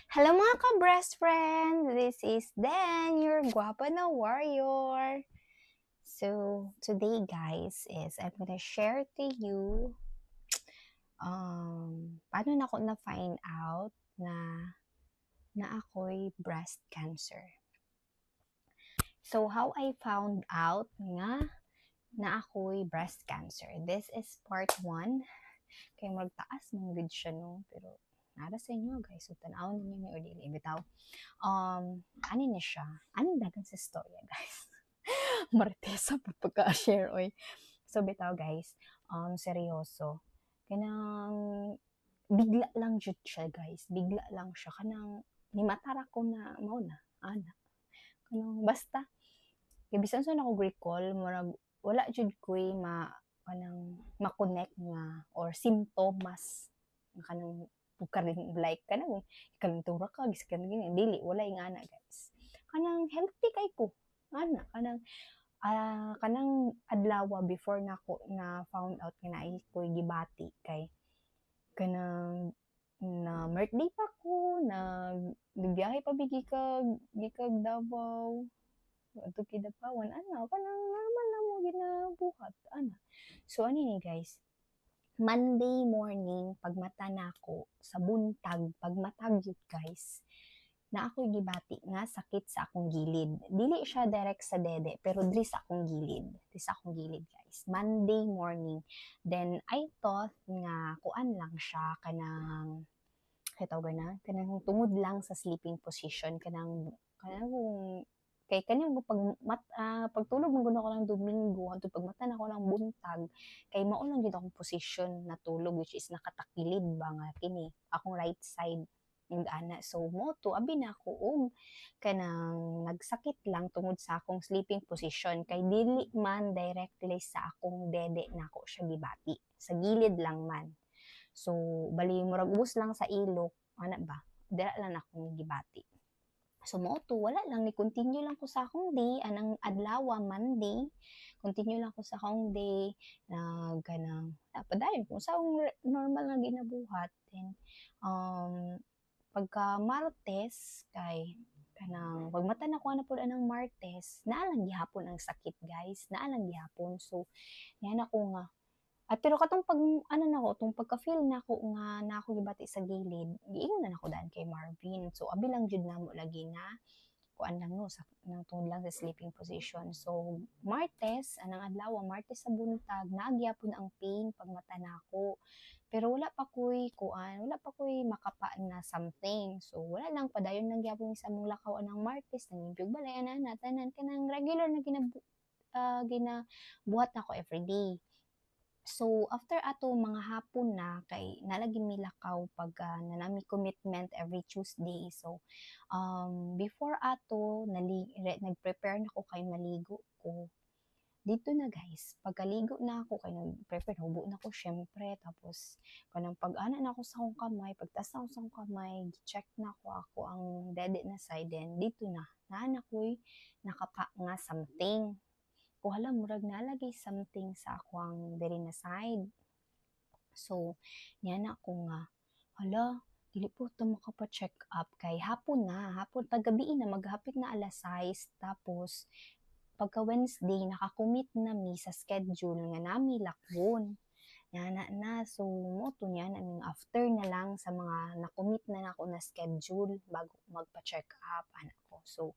Hello mga ka-breast friend! This is Dan, your guwapa na warrior. So, today guys is I'm gonna share to you paano na ako na-find out na ako'y breast cancer. So, how I found out nga na ako'y breast cancer. This is part 1. Kaya magtaas ng vid siya no, pero nara sa inyo guys, so tanawon ninyo ni Ordili. Bitaw, ano na siya? Anong dagan sa storya guys? Martesa pa pagka-share oy. So bitaw guys, seryoso. Kanang bigla lang jud siya guys. Bigla lang siya kanang ni matara ko na mao na ana. Kanang basta kay bisan sa nako recall murag wala jud ko'y kanang ma-connect nga or simptomas nga kanang karing like kanang kalentura ka giskan gini dili wala nga na guys. Kanang healthy kay ko. Ana kanang kanang adlaw before nako na found out nga naay ko'y gibati kay kanang na birthday pa ko nagbiyahe pa bigi gikag Davao adto Kidapawan ana kanang normal na mo ginabuhat ana. So ani ni guys, Monday morning pagmata nako sa buntag pagmatag yun guys na ako'y gibati nga sakit sa akong gilid. Dili siya direct sa dede, pero diri sa akong gilid. Diri sa akong gilid, guys. Monday morning. Then, I thought nga kuan lang siya, kaya tawag na, kanang tungod lang sa sleeping position, kanang kay kanang pagtulog mo gud ako ng Domingo hangtod pagmata na ako ng buntag kay mao lang gid akong position na tulog which is nakatakilid ba nga kini akong right side yung ana. So mo to abi na ako og kanang nagsakit lang tungod sa akong sleeping position kay dili man directly sa akong dede nako siya gibati. Sa gilid lang man. So bali murag ubos lang sa ilok ana ba. Dira lang akong gibati. So mo to wala lang ni continue lang ko sa akong day anang adlaw Monday continue lang ko sa akong day kanang padayon kung sa normal nga ginabuhat then pagka Martes kay kanang pagmata na ko na pud anang Martes naa lang gihapon ang sakit guys naa lang gihapon so yan ako nga pero katong ano nako tong pagka-feel nako nga na ako gibati sa gilid giingon na nako daan kay Marvin so abi lang jud namo lagi nga kuan lang no sa nang tungod lang sa sleeping position. So Martes anang adlaw Martes sa buntag nagyapon ang pain pagmata nako. Pero wala pa ko'y kuan, wala pa ko'y makapa na something. So wala lang padayon lang gyapon sa mong lakaw anang Martes nangibyog balay ana na tanan kanang regular na ginabuhat nako everyday. So after ato mga hapon na kay nalagi mi lakaw pag nanami commitment every Tuesday. So before ato nag-prepare na ko kay maligo ko. Dito na guys, pagkaligo na ako kay nag-prepare hubo na ko syempre tapos kanang pag-ana na ako sa akong kamay, pagtaas na ako sa akong kamay, check na ako ang dede na side then dito na naan ako'y nakapa nga something o hala murag nalagay something sa akwang diri na side. So, niya na ako nga, hala, dili po ito makapa-check up kay hapon tagabi na maghapit na alas 6 tapos pagka Wednesday nakakommit na mi sa schedule nga nami lakbon. Na so mo to niya naming after na lang sa mga nakommit na nako na schedule bago magpa-check up anak ko. So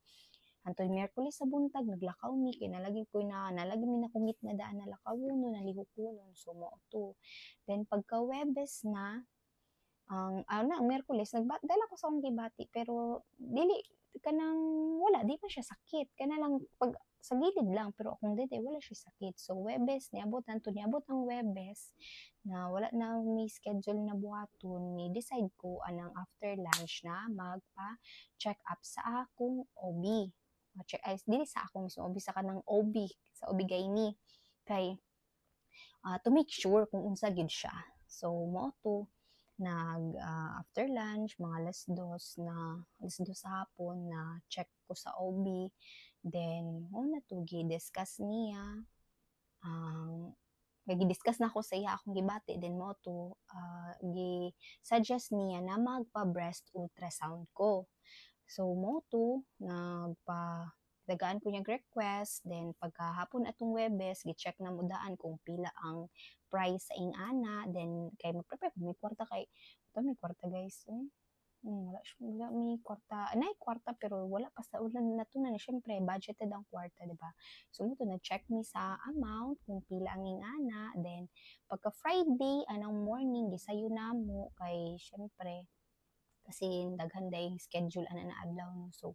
hantod Miyerkules sa buntag naglakaw mi kay nalagi mi na commit na daan na lakawonon nalihukonon so mo to. Then pagka Webes na ang Miyerkules dala ko sa akong gibati pero dili kanang wala di pa siya sakit kana lang pag sa gilid lang pero akong dede wala siya sakit. So Webes niabot ang Webes na wala na may schedule na buhaton ni decide ko anang after lunch na magpa check up sa akong OB check ay dili sa ako mismo OB sa kanang OB sa OB-GYN kay to make sure kung unsa gid siya. So mo to after lunch mga alas dos sa hapon na check ko sa OB then mo na to gi-discuss niya ang kay gi-discuss na ko sa iya akong gibati then mo to gi-suggest niya na magpa-breast ultrasound ko. So mo to dagaan ko niyang request then pagkahapon atong Webes gi-check na mo daan kung pila ang price sa ing ana then kay mag-prepare may kwarta kay may kwarta guys wala may kwarta nay kwarta pero wala pa sa ulan nato na syempre budgeted ang kwarta di ba so mo to na-check mi sa amount kung pila ang ingana then pagka Friday anong morning gisayo na mo kay syempre kasi daghan day schedule ana na adlaw no so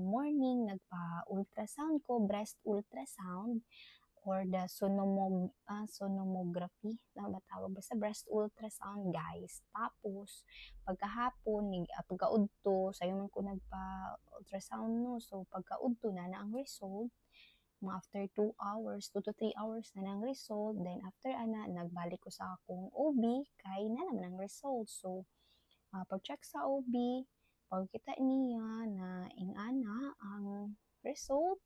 morning nagpa ultrasound ko breast ultrasound or the sonography na ba tawag basta breast ultrasound guys tapos pagkahapon pagkaudto sayo man ko nagpa ultrasound no so pagkaudto na ang result mga after 2 hours 2 to 3 hours na ang result then after ana nagbalik ko sa akong OB kay na naman ang result so pag-check sa OB pagkita niya na ingana ang result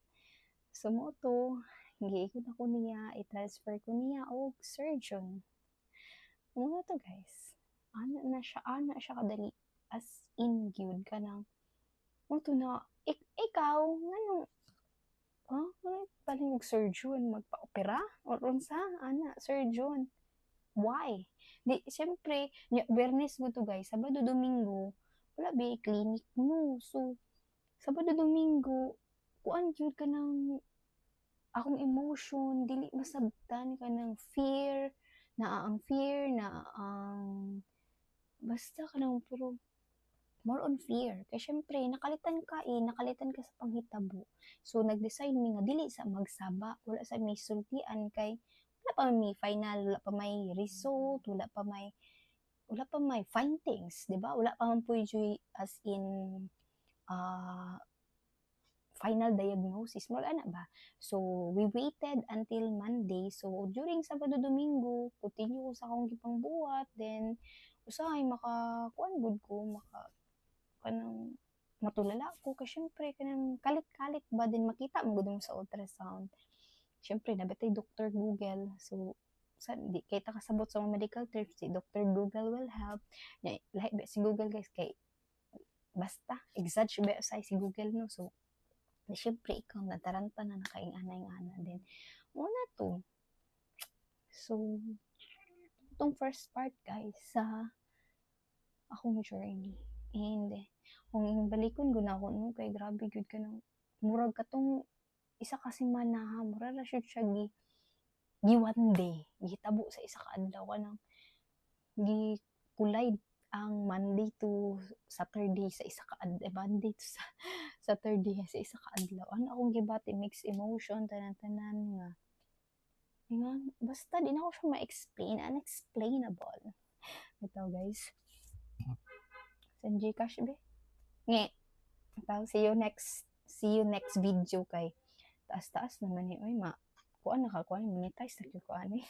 sumuto giikot ako niya i-transfer ko niya og surgeon ano to guys ana siya kadali as in gyud kanang mo to na ikaw ngano paling og surgeon magpa-opera or unsa ana surgeon why di syempre Biyernes mo to guys Sabado Domingo wala ba clinic no so Sabado Domingo kuan gyud kanang akong emotion dili masabtan kanang fear na ang basta kanang puro more on fear kay syempre nakalitan ka sa panghitabo so nag-decide mi nga dili sa magsaba wala sa may sultian kay wala pa may final wala pa may result wala pa may findings di ba wala pa man pwede as in uh, final diagnosis mo na ba so we waited until Monday so during Sabado Domingo continue ko sa akong gipangbuhat then usahay maka good ko kanang matulala ko kasi syempre kanang kalit-kalit ba din makita mo gud mo sa ultrasound syempre nabatay Dr. Google so di kay ta kasabot sa mga medical terms si Dr. Google will help lahi ba si Google guys kay basta exage ba si Google no so syempre ikaw nataranta na nakaing-ana din una to so itong first part guys sa akong journey and kung balikon gud ako no kay grabe gud ka nang murag katong isa ka semana ha mura ra siya gi one day gihitabo sa isa ka adlaw kanang gi collide ang Monday to Saturday sa isa ka Monday to Saturday sa isa ka adlaw ano akong gibati mixed emotion tanan-tanan nga basta di na ko siya ma-explain unexplainable ito guys sa Gcash be nge see you next video kay taas-taas naman ni oy kuan monetize na ko ani